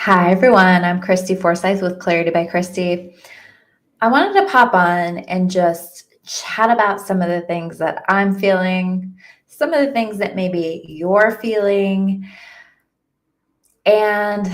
Hi, everyone. I'm Christy Forsyth with Clarity by Christy. I wanted to pop on and just chat about some of the things that I'm feeling, some of the things that maybe you're feeling, and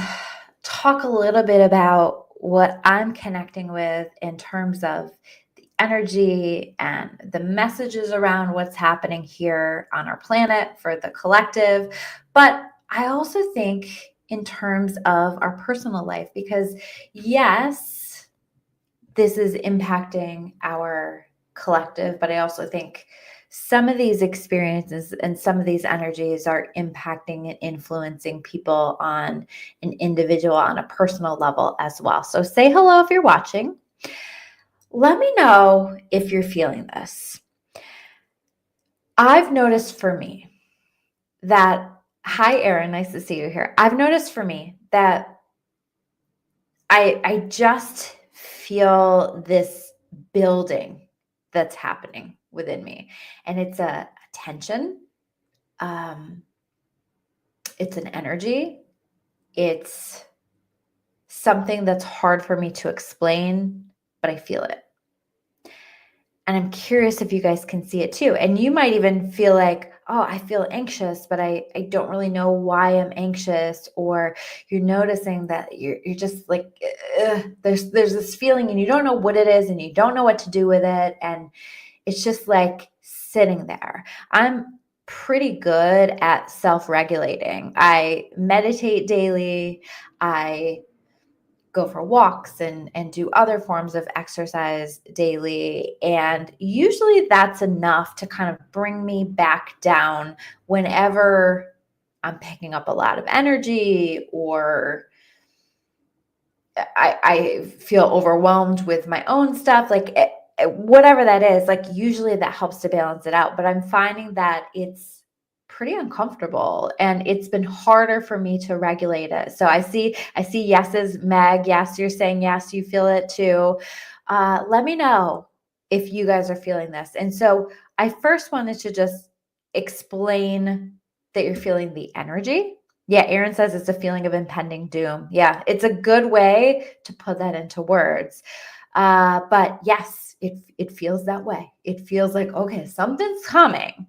talk a little bit about what I'm connecting with in terms of the energy and the messages around what's happening here on our planet for the collective. But I also think in terms of our personal life, because yes, this is impacting our collective, but I also think some of these experiences and some of these energies are impacting and influencing people on an individual, on a personal level as well. So say hello if you're watching. Let me know if you're feeling this. I've noticed for me that, hi, Erin, nice to see you here. I've noticed for me that I just feel this building that's happening within me. And it's a tension. Um, it's an energy. It's something that's hard for me to explain, but I feel it. And I'm curious if you guys can see it too. And you might even feel like, oh, I feel anxious, but I don't really know why I'm anxious. Or you're noticing that you're just like, there's this feeling and you don't know what it is and you don't know what to do with it. And it's just like sitting there. I'm pretty good at self-regulating. I meditate daily. I go for walks and do other forms of exercise daily. And usually that's enough to kind of bring me back down whenever I'm picking up a lot of energy or I feel overwhelmed with my own stuff. Like whatever that is, like usually that helps to balance it out. But I'm finding that it's pretty uncomfortable and it's been harder for me to regulate it. So I see yeses. Meg, yes, you're saying yes, you feel it too. Let me know if you guys are feeling this. And so I first wanted to just explain that you're feeling the energy. Yeah, Aaron says it's a feeling of impending doom. Yeah, it's a good way to put that into words. But yes, it feels that way. It feels like, okay, something's coming.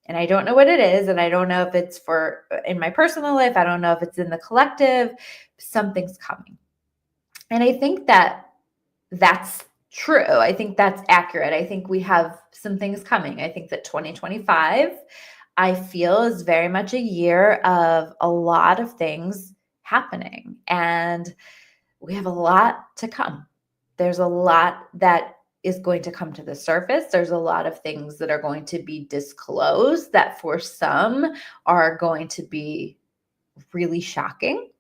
And I don't know what it is. And I don't know if it's for in my personal life. I don't know if it's in the collective. Something's coming. And I think that that's true. I think that's accurate. I think we have some things coming. I think that 2025, I feel, is very much a year of a lot of things happening. And we have a lot to come. There's a lot that is going to come to the surface. There's a lot of things that are going to be disclosed that for some are going to be really shocking.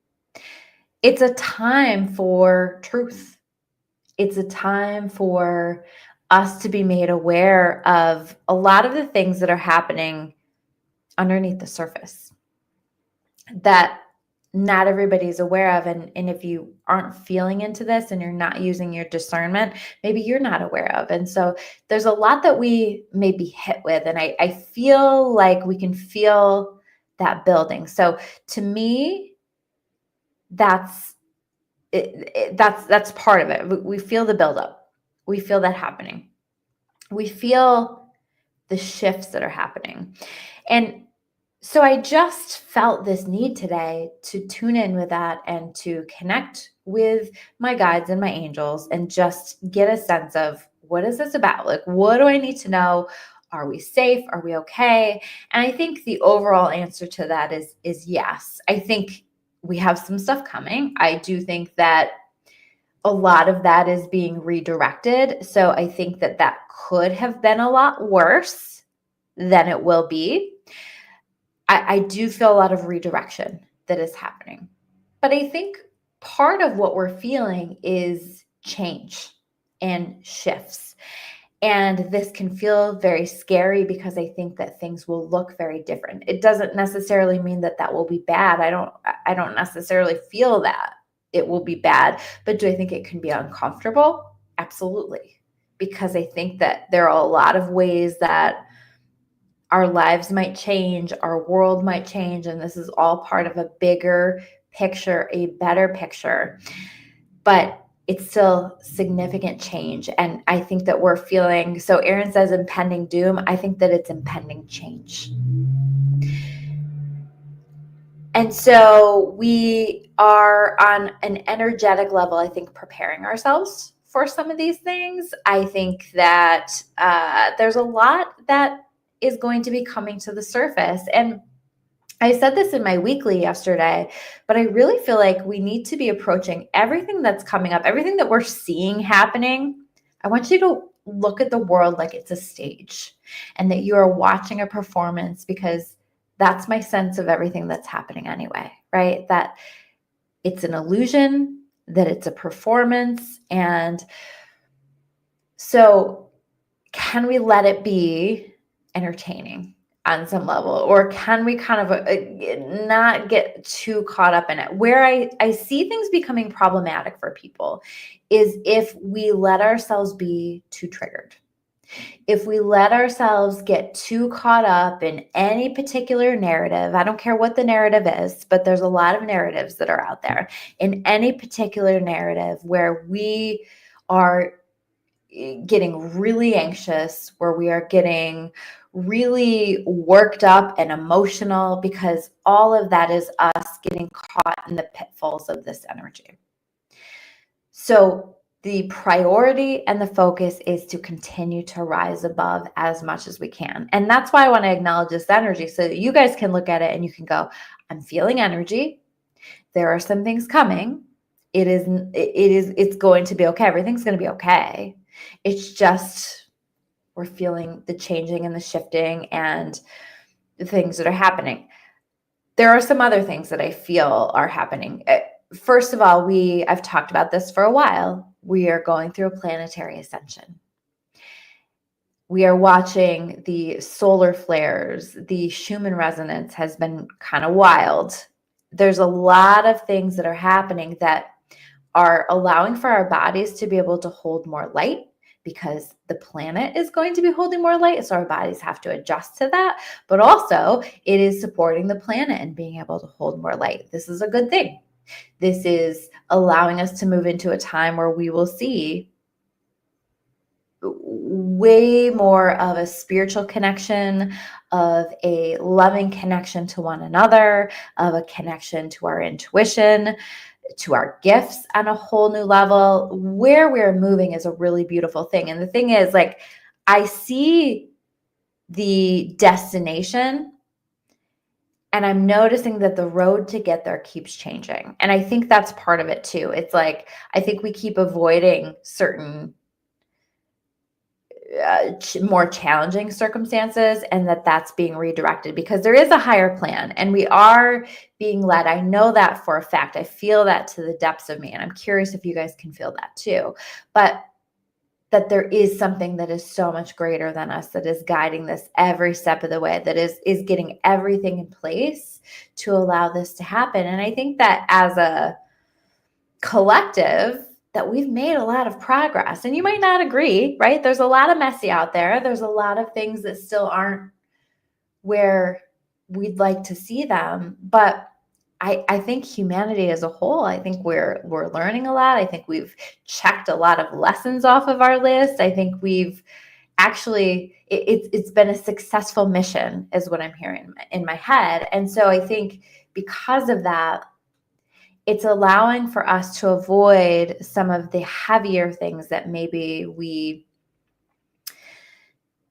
It's a time for truth. It's a time for us to be made aware of a lot of the things that are happening underneath the surface that not everybody's aware of. And if you aren't feeling into this and you're not using your discernment, maybe you're not aware of. And so there's a lot that we may be hit with. And I feel like we can feel that building. So to me, that's that's part of it. We feel the buildup. We feel that happening. We feel the shifts that are happening. And so I just felt this need today to tune in with that and to connect with my guides and my angels and just get a sense of what is this about? Like, what do I need to know? Are we safe? Are we okay? And I think the overall answer to that is yes. I think we have some stuff coming. I do think that a lot of that is being redirected. So I think that that could have been a lot worse than it will be. I do feel a lot of redirection that is happening. But I think part of what we're feeling is change and shifts. And this can feel very scary because I think that things will look very different. It doesn't necessarily mean that that will be bad. I don't necessarily feel that it will be bad, but do I think it can be uncomfortable? Absolutely. Because I think that there are a lot of ways that our lives might change, our world might change, and this is all part of a bigger picture, a better picture, but it's still significant change. And I think that we're feeling, so Erin says impending doom. I think that it's impending change. And so we are on an energetic level, I think, preparing ourselves for some of these things. I think that there's a lot that is going to be coming to the surface. And I said this in my weekly yesterday, but I really feel like we need to be approaching everything that's coming up, everything that we're seeing happening. I want you to look at the world like it's a stage and that you are watching a performance, because that's my sense of everything that's happening anyway, right? That it's an illusion, that it's a performance. And so can we let it be entertaining on some level, or can we kind of not get too caught up in it? Where I see things becoming problematic for people is if we let ourselves be too triggered. If we let ourselves get too caught up in any particular narrative, I don't care what the narrative is, but there's a lot of narratives that are out there, in any particular narrative where we are getting really anxious, where we are getting really worked up and emotional, because all of that is us getting caught in the pitfalls of this energy. So the priority and the focus is to continue to rise above as much as we can. And that's why I want to acknowledge this energy, so that you guys can look at it and you can go, I'm feeling energy. There are some things coming. It's going to be okay. Everything's going to be okay. It's just we're feeling the changing and the shifting and the things that are happening. There are some other things that I feel are happening. First of all, I've talked about this for a while. We are going through a planetary ascension. We are watching the solar flares. The Schumann resonance has been kind of wild. There's a lot of things that are happening that are allowing for our bodies to be able to hold more light, because the planet is going to be holding more light. So our bodies have to adjust to that. But also it is supporting the planet and being able to hold more light. This is a good thing. This is allowing us to move into a time where we will see way more of a spiritual connection, of a loving connection to one another, of a connection to our intuition, to our gifts on a whole new level. Where we're moving is a really beautiful thing. And the thing is, like, I see the destination and I'm noticing that the road to get there keeps changing. And I think that's part of it too. It's like, I think we keep avoiding certain more challenging circumstances, and that's being redirected because there is a higher plan and we are being led. I know that for a fact. I feel that to the depths of me, and I'm curious if you guys can feel that too. But that there is something that is so much greater than us, that is guiding this every step of the way, that is getting everything in place to allow this to happen. And I think that as a collective, that we've made a lot of progress. And you might not agree, right? There's a lot of messy out there. There's a lot of things that still aren't where we'd like to see them. But I think humanity as a whole, I think we're learning a lot. I think we've checked a lot of lessons off of our list. I think we've actually, it's been a successful mission is what I'm hearing in my head. And so I think because of that, it's allowing for us to avoid some of the heavier things that maybe we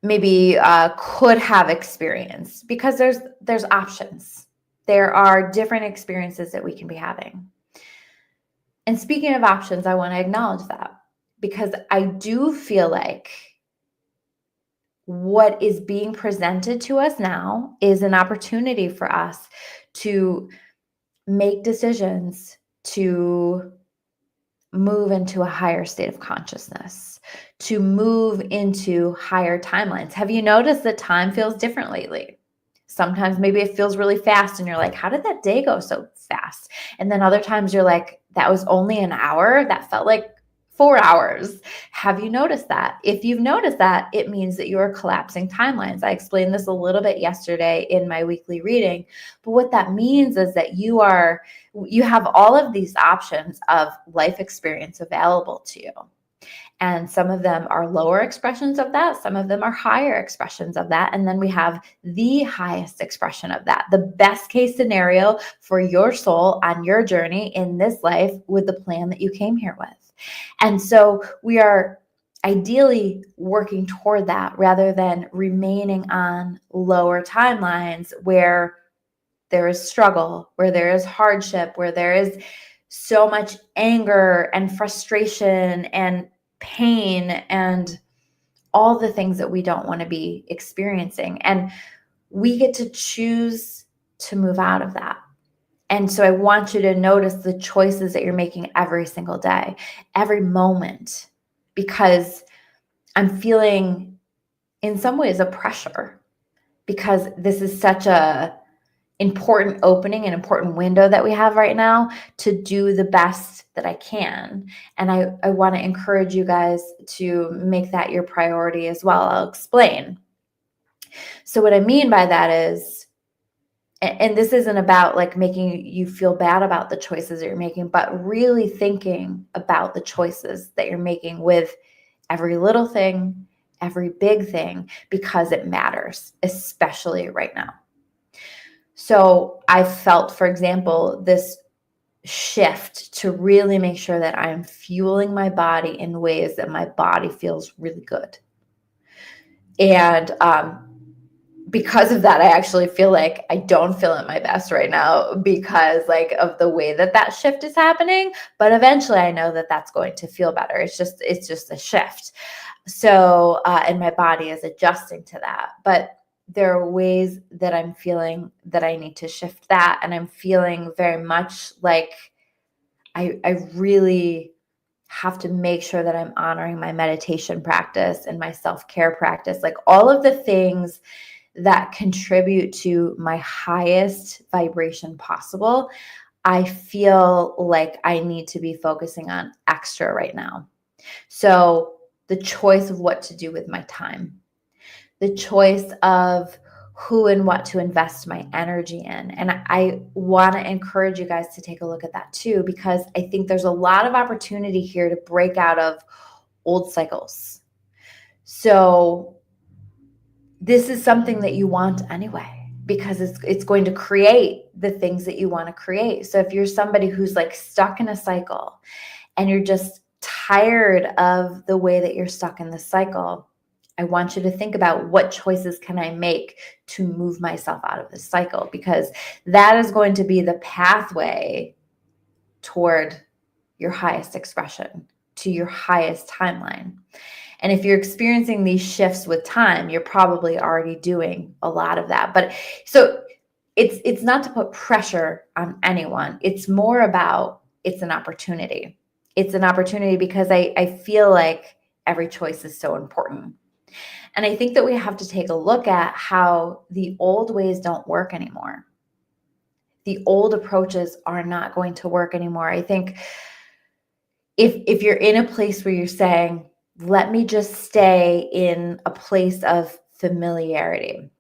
could have experienced, because there's options. There are different experiences that we can be having. And speaking of options, I want to acknowledge that, because I do feel like what is being presented to us now is an opportunity for us to make decisions to move into a higher state of consciousness, to move into higher timelines. Have you noticed that time feels different lately? Sometimes maybe it feels really fast and you're like, how did that day go so fast? And then other times you're like, that was only an hour. That felt like 4 hours. Have you noticed that? If you've noticed that, it means that you are collapsing timelines. I explained this a little bit yesterday in my weekly reading, but what that means is that you have all of these options of life experience available to you. And some of them are lower expressions of that. Some of them are higher expressions of that. And then we have the highest expression of that, the best case scenario for your soul on your journey in this life with the plan that you came here with. And so we are ideally working toward that rather than remaining on lower timelines where there is struggle, where there is hardship, where there is so much anger and frustration and pain and all the things that we don't want to be experiencing. And we get to choose to move out of that. And so I want you to notice the choices that you're making every single day, every moment, because I'm feeling in some ways a pressure because this is such a important opening, an important window that we have right now to do the best that I can. And I want to encourage you guys to make that your priority as well. I'll explain. So what I mean by that is, and this isn't about like making you feel bad about the choices that you're making, but really thinking about the choices that you're making with every little thing, every big thing, because it matters, especially right now. So I felt, for example, this shift to really make sure that I'm fueling my body in ways that my body feels really good. And because of that, I actually feel like I don't feel at my best right now because like of the way that shift is happening. But eventually I know that that's going to feel better. It's just a shift. So, and my body is adjusting to that. But there are ways that I'm feeling that I need to shift that. And I'm feeling very much like I really have to make sure that I'm honoring my meditation practice and my self-care practice, like all of the things that contribute to my highest vibration possible. I feel like I need to be focusing on extra right now. So the choice of what to do with my time, the choice of who and what to invest my energy in. And I want to encourage you guys to take a look at that too, because I think there's a lot of opportunity here to break out of old cycles. So this is something that you want anyway, because it's going to create the things that you want to create. So if you're somebody who's like stuck in a cycle and you're just tired of the way that you're stuck in the cycle, I want you to think about what choices can I make to move myself out of this cycle, because that is going to be the pathway toward your highest expression, to your highest timeline. And if you're experiencing these shifts with time, you're probably already doing a lot of that. But so it's not to put pressure on anyone. It's more about it's an opportunity. It's an opportunity because I feel like every choice is so important. And I think that we have to take a look at how the old ways don't work anymore. The old approaches are not going to work anymore. I think if you're in a place where you're saying, let me just stay in a place of familiarity.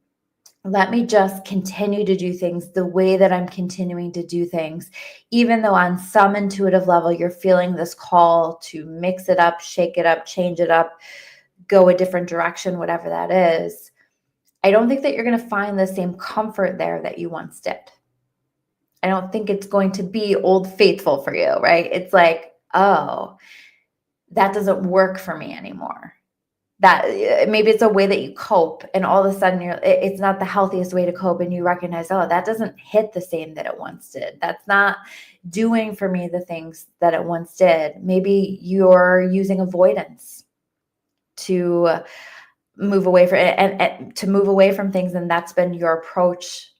Let me just continue to do things the way that I'm continuing to do things, even though on some intuitive level, you're feeling this call to mix it up, shake it up, change it up, go a different direction, whatever that is. I don't think that you're going to find the same comfort there that you once did. I don't think it's going to be old faithful for you, right? It's like, oh, that doesn't work for me anymore. That maybe it's a way that you cope, and all of a sudden it's not the healthiest way to cope, and you recognize, oh, that doesn't hit the same that it once did. That's not doing for me the things that it once did. Maybe you're using avoidance to move away from it and to move away from things, and that's been your approach.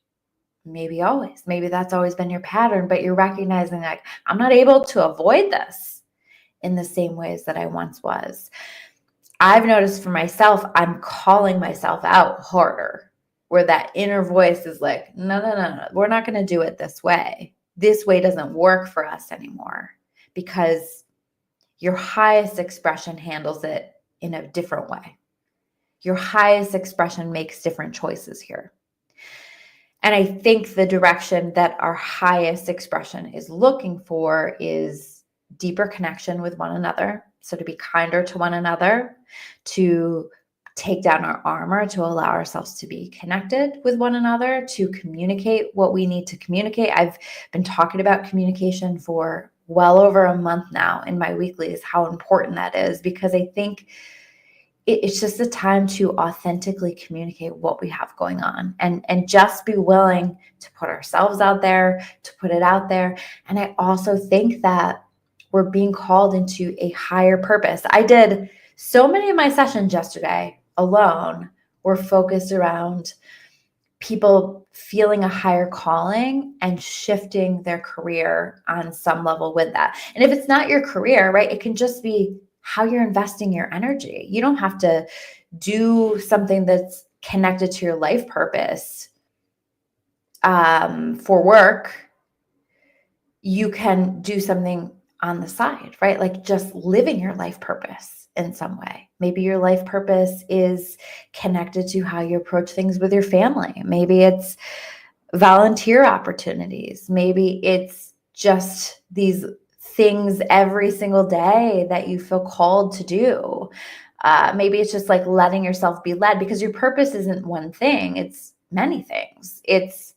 Maybe that's always been your pattern, but you're recognizing like, I'm not able to avoid this in the same ways that I once was. I've noticed for myself, I'm calling myself out harder, where that inner voice is like, no, we're not going to do it this way. This way doesn't work for us anymore, because Your highest expression handles it in a different way. Your highest expression makes different choices here. And I think the direction that our highest expression is looking for is deeper connection with one another. So to be kinder to one another, to take down our armor, to allow ourselves to be connected with one another, to communicate what we need to communicate. I've been talking about communication for well over a month now in my weeklies, how important that is, because I think it's just a time to authentically communicate what we have going on, and just be willing to put ourselves out there, to put it out there. And I also think that we're being called into a higher purpose. I did so many of my sessions yesterday alone were focused around people feeling a higher calling and shifting their career on some level with that. And if it's not your career, right, it can just be how you're investing your energy. You don't have to do something that's connected to your life purpose for work. You can do something on the side, right? Like just living your life purpose in some way. Maybe your life purpose is connected to how you approach things with your family. Maybe it's volunteer opportunities. Maybe it's just these things every single day that you feel called to do. Maybe it's just like letting yourself be led, because your purpose isn't one thing. It's many things. It's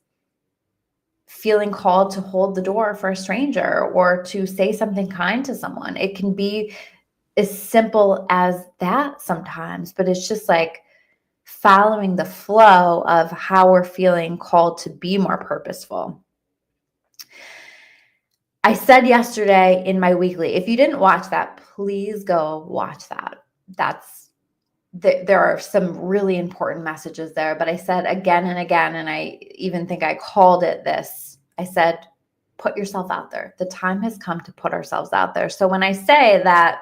feeling called to hold the door for a stranger or to say something kind to someone. It can be as simple as that sometimes, but it's just like following the flow of how we're feeling called to be more purposeful. I said yesterday in my weekly, if you didn't watch that, please go watch that. There are some really important messages there, but I said again and again, and I even think I called it this. I said, put yourself out there. The time has come to put ourselves out there. So when I say that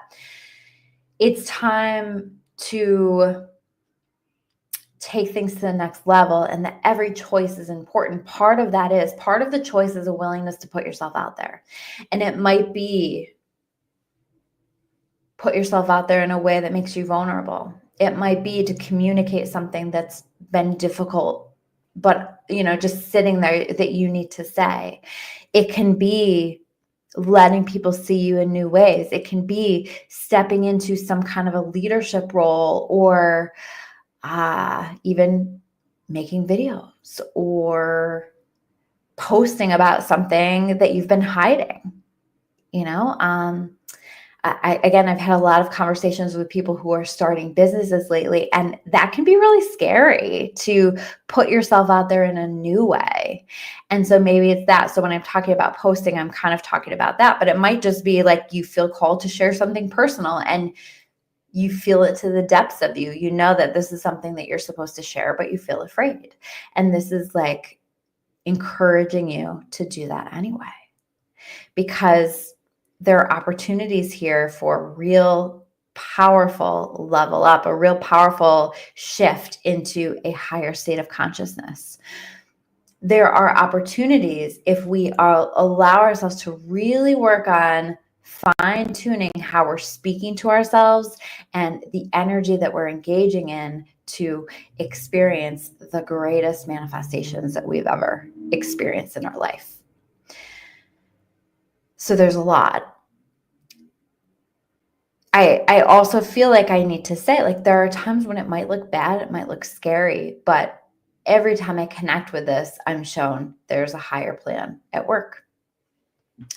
it's time to take things to the next level and that every choice is important, part of the choice is a willingness to put yourself out there. And it might be put yourself out there in a way that makes you vulnerable. It might be to communicate something that's been difficult, but just sitting there that you need to say. It can be letting people see you in new ways. It can be stepping into some kind of a leadership role, or even making videos or posting about something that you've been hiding. I've had a lot of conversations with people who are starting businesses lately, and that can be really scary to put yourself out there in a new way. And so maybe it's that. So when I'm talking about posting, I'm kind of talking about that, but it might just be like you feel called to share something personal and you feel it to the depths of you. You know that this is something that you're supposed to share, but you feel afraid. And this is like encouraging you to do that anyway, because there are opportunities here for real powerful level up, a real powerful shift into a higher state of consciousness. There are opportunities if we allow ourselves to really work on fine-tuning how we're speaking to ourselves and the energy that we're engaging in to experience the greatest manifestations that we've ever experienced in our life. So there's a lot. I also feel like I need to say, like, there are times when it might look bad, it might look scary, but every time I connect with this, I'm shown there's a higher plan at work.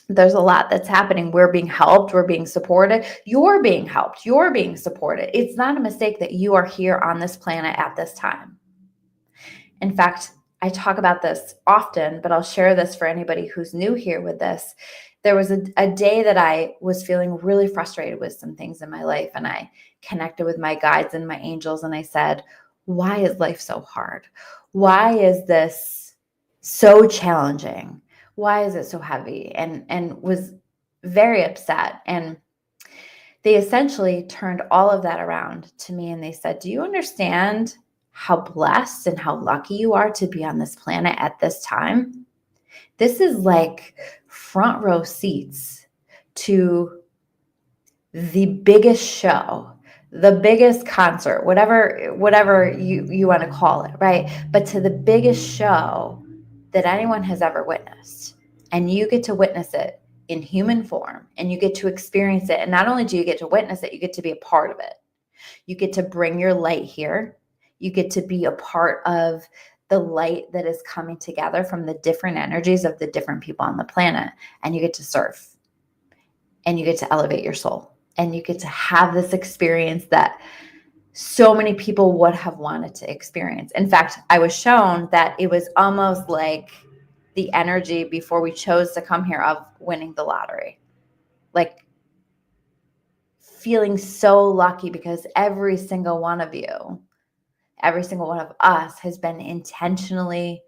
There's a lot that's happening. We're being helped. We're being supported. You're being helped. You're being supported. It's not a mistake that you are here on this planet at this time. In fact, I talk about this often, but I'll share this for anybody who's new here with this. There was a day that I was feeling really frustrated with some things in my life, and I connected with my guides and my angels, and I said, why is life so hard? Why is this so challenging? Why is it so heavy? And was very upset. And they essentially turned all of that around to me, and they said, do you understand how blessed and how lucky you are to be on this planet at this time? This is like front row seats to the biggest show, the biggest concert, whatever you want to call it, right? But to the biggest show that anyone has ever witnessed. And you get to witness it in human form, and you get to experience it. And not only do you get to witness it, you get to be a part of it. You get to bring your light here. You get to be a part of the light that is coming together from the different energies of the different people on the planet. And you get to serve, and you get to elevate your soul, and you get to have this experience that so many people would have wanted to experience. In fact, I was shown that it was almost like the energy before we chose to come here of winning the lottery. Like feeling so lucky because every single one of you, every single one of us has been intentionally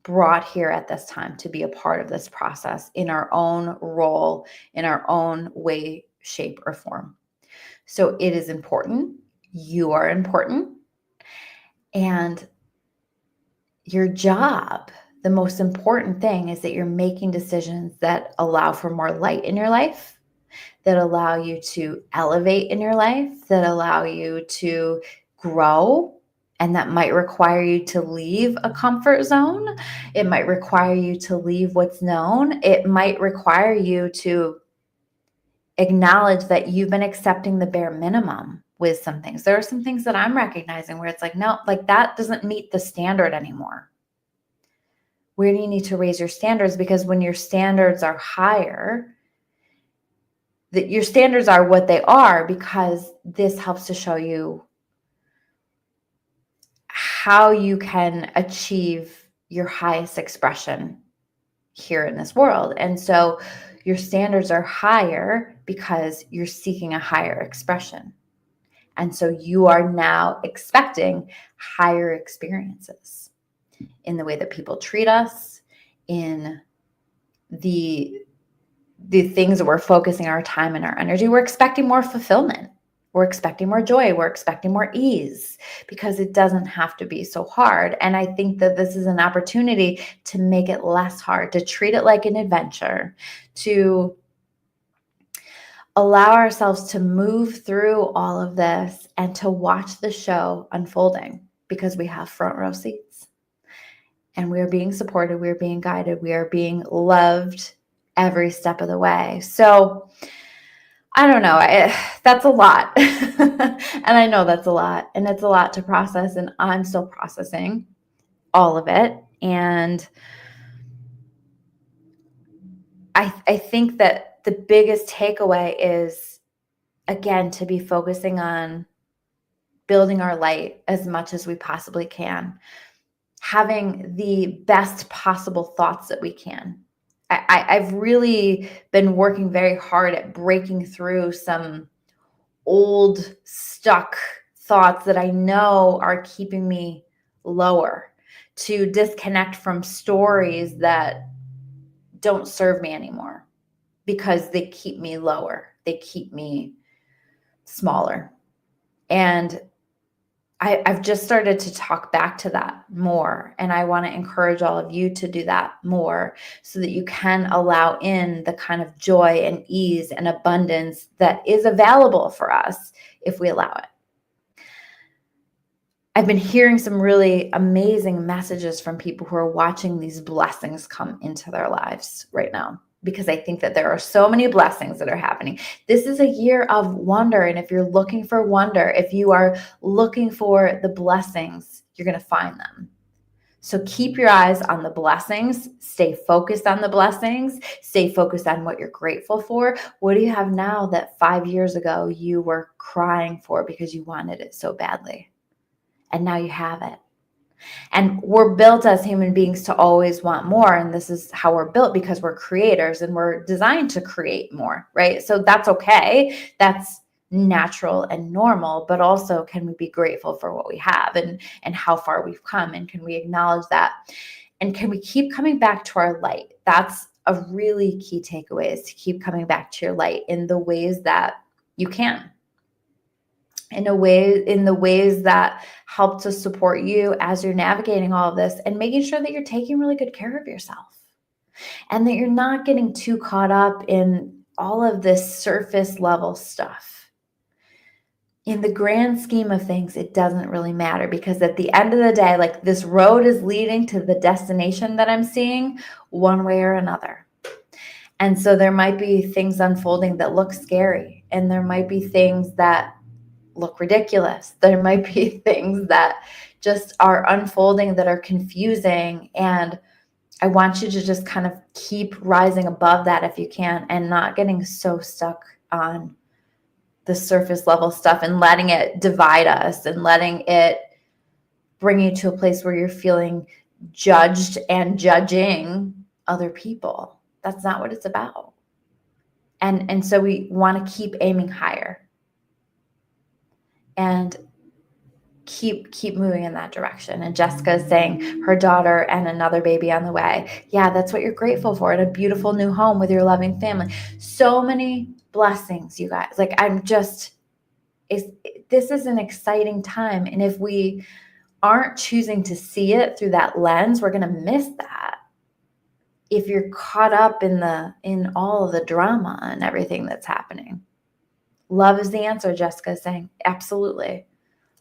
brought here at this time to be a part of this process in our own role, in our own way, shape, or form. So it is important. You are important. And your job, the most important thing is that you're making decisions that allow for more light in your life, that allow you to elevate in your life, that allow you to grow. And that might require you to leave a comfort zone. It might require you to leave what's known. It might require you to acknowledge that you've been accepting the bare minimum with some things. There are some things that I'm recognizing where it's like, no, like that doesn't meet the standard anymore. Where do you need to raise your standards? Because when your standards are higher, that your standards are what they are because this helps to show you how you can achieve your highest expression here in this world. And so your standards are higher because you're seeking a higher expression. And so you are now expecting higher experiences in the way that people treat us, in the things that we're focusing our time and our energy. We're expecting more fulfillment. We're expecting more joy. We're expecting more ease because it doesn't have to be so hard. And I think that this is an opportunity to make it less hard, to treat it like an adventure, to allow ourselves to move through all of this and to watch the show unfolding because we have front row seats and we are being supported. We are being guided. We are being loved every step of the way. So I don't know. That's a lot. And I know that's a lot. And it's a lot to process. And I'm still processing all of it. And I think that the biggest takeaway is, again, to be focusing on building our light as much as we possibly can, having the best possible thoughts that we can. I've really been working very hard at breaking through some old stuck thoughts that I know are keeping me lower, to disconnect from stories that don't serve me anymore because they keep me lower. They keep me smaller. And I've just started to talk back to that more. And I want to encourage all of you to do that more so that you can allow in the kind of joy and ease and abundance that is available for us if we allow it. I've been hearing some really amazing messages from people who are watching these blessings come into their lives right now, because I think that there are so many blessings that are happening. This is a year of wonder. And if you're looking for wonder, if you are looking for the blessings, you're going to find them. So keep your eyes on the blessings, stay focused on the blessings, stay focused on what you're grateful for. What do you have now that 5 years ago you were crying for because you wanted it so badly? And now you have it. And we're built as human beings to always want more. And this is how we're built because we're creators and we're designed to create more, right? So that's okay. That's natural and normal, but also can we be grateful for what we have and how far we've come? And can we acknowledge that? And can we keep coming back to our light? That's a really key takeaway, is to keep coming back to your light in the ways that you can. In the ways that help to support you as you're navigating all of this, and making sure that you're taking really good care of yourself and that you're not getting too caught up in all of this surface level stuff. In the grand scheme of things, it doesn't really matter, because at the end of the day, like, this road is leading to the destination that I'm seeing one way or another. And so there might be things unfolding that look scary, and there might be things that look ridiculous. There might be things that just are unfolding that are confusing. And I want you to just kind of keep rising above that if you can, and not getting so stuck on the surface level stuff and letting it divide us and letting it bring you to a place where you're feeling judged and judging other people. That's not what it's about. And so we want to keep aiming higher and keep moving in that direction. And Jessica is saying her daughter and another baby on the way. Yeah, that's what you're grateful for, and a beautiful new home with your loving family. So many blessings, you guys. Like, this is an exciting time. And if we aren't choosing to see it through that lens, we're going to miss that. If you're caught up in all of the drama and everything that's happening. Love is the answer, Jessica is saying. Absolutely.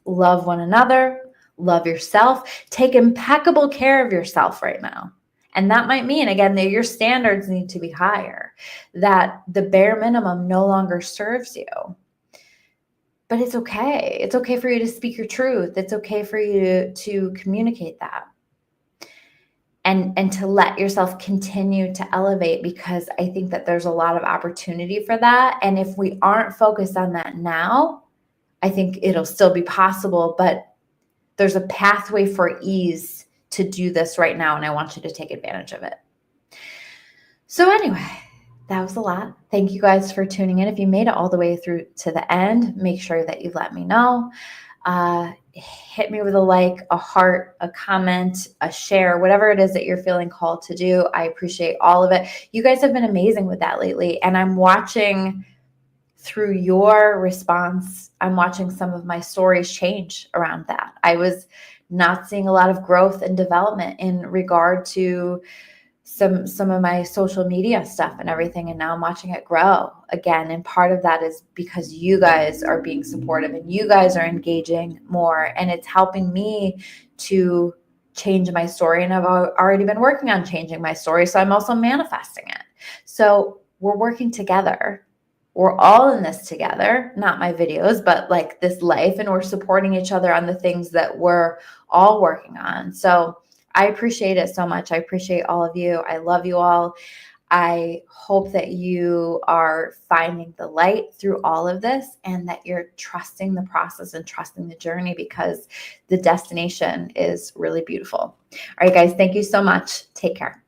Love one another, love yourself, take impeccable care of yourself right now. And that might mean, again, that your standards need to be higher, that the bare minimum no longer serves you. But it's okay. It's okay for you to speak your truth. It's okay for you to communicate that. And to let yourself continue to elevate, because I think that there's a lot of opportunity for that. And if we aren't focused on that now, I think it'll still be possible, but there's a pathway for ease to do this right now, and I want you to take advantage of it. So anyway, that was a lot. Thank you guys for tuning in. If you made it all the way through to the end, make sure that you let me know. Hit me with a like, a heart, a comment, a share, whatever it is that you're feeling called to do. I appreciate all of it. You guys have been amazing with that lately, and I'm watching through your response, I'm watching some of my stories change around that. I was not seeing a lot of growth and development in regard to some of my social media stuff and everything. And now I'm watching it grow again. And part of that is because you guys are being supportive and you guys are engaging more, and it's helping me to change my story. And I've already been working on changing my story. So I'm also manifesting it. So we're working together. We're all in this together, not my videos, but like this life, and we're supporting each other on the things that we're all working on. So I appreciate it so much. I appreciate all of you. I love you all. I hope that you are finding the light through all of this, and that you're trusting the process and trusting the journey, because the destination is really beautiful. All right, guys, thank you so much. Take care.